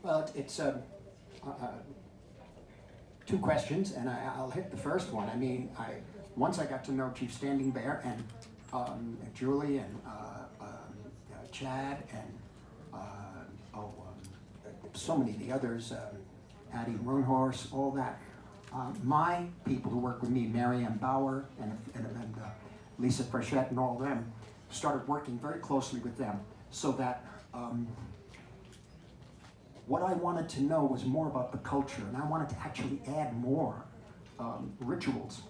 Well, it's two questions, and I'll hit the first one. I mean, once I got to know Chief Standing Bear and Julie and Chad and so many of the others, Addie Runhorse, all that. My people who work with me, Mary Ann Bauer and Lisa Frechette and all of them, started working very closely with them so that what I wanted to know was more about the culture, and I wanted to actually add more rituals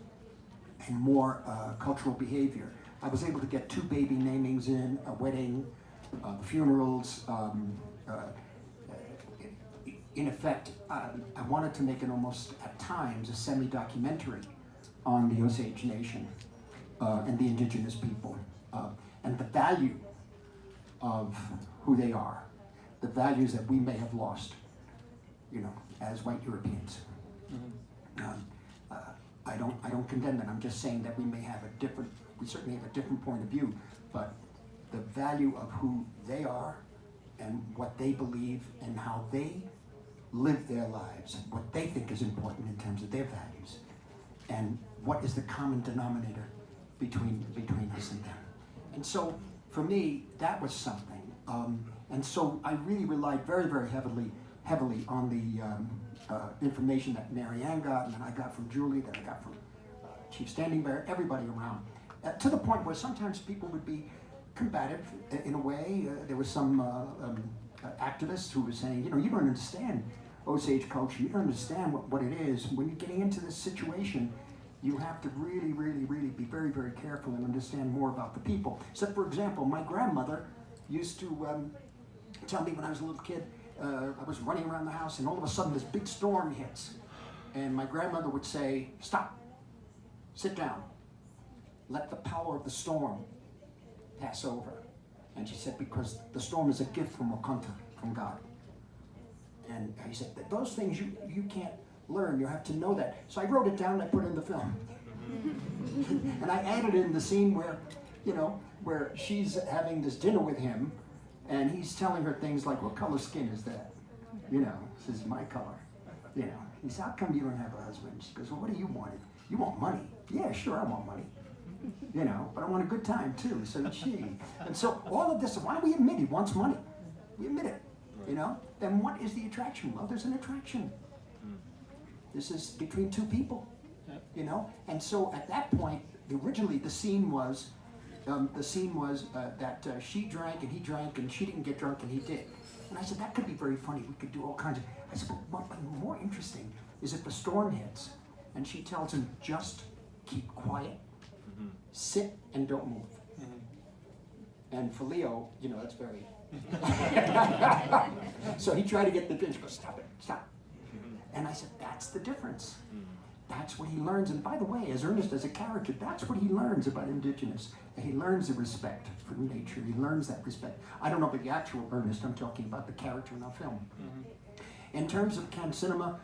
and more cultural behavior. I was able to get 2 baby namings in, a wedding, funerals. In effect, I wanted to make it almost, at times, a semi-documentary on the Osage Nation and the indigenous people, and the value of who they are, the values that we may have lost, you know, as white Europeans. I don't condemn it. I'm just saying that we may have we certainly have a different point of view, but the value of who they are and what they believe and how they live their lives, what they think is important in terms of their values, and what is the common denominator between us and them. And so, for me, that was something. And so I really relied very, very heavily on the information that Mary Ann got, and that I got from Julie, that I got from Chief Standing Bear, everybody around, to the point where sometimes people would be combative in a way. There was some activists who were saying, you know, you don't understand Osage culture, you don't understand what it is. When you're getting into this situation, you have to really, really, really be very, very careful and understand more about the people. So, for example, my grandmother used to tell me when I was a little kid, I was running around the house and all of a sudden this big storm hits. And my grandmother would say, stop, sit down, let the power of the storm pass over. And she said, because the storm is a gift from Wakanta, from God. And he said, those things you can't learn, you have to know that. So I wrote it down and I put it in the film. And I added in the scene where, you know, where she's having this dinner with him and he's telling her things like, what color skin is that? You know, this is my color. You know, he said, how come you don't have a husband? She goes, well, what do you want? You want money? Yeah, sure, I want money. You know, but I want a good time too, so did she. And so all of this, why do we admit he wants money? We admit it, you know? Then what is the attraction? Well, there's an attraction. This is between two people, you know? And so at that point, originally the scene was that she drank and he drank and she didn't get drunk and he did. And I said, that could be very funny. We could do all kinds of, I said, but what's more interesting is if the storm hits and she tells him, just keep quiet, sit and don't move. And for Leo, you know, that's very... So he tried to get the drink, she goes, stop it, stop. And I said, that's the difference. That's what he learns. And by the way, as Ernest as a character, that's what he learns about Indigenous. He learns the respect for nature. He learns that respect. I don't know about the actual Ernest, I'm talking about the character in our film. In terms of Can Cinema,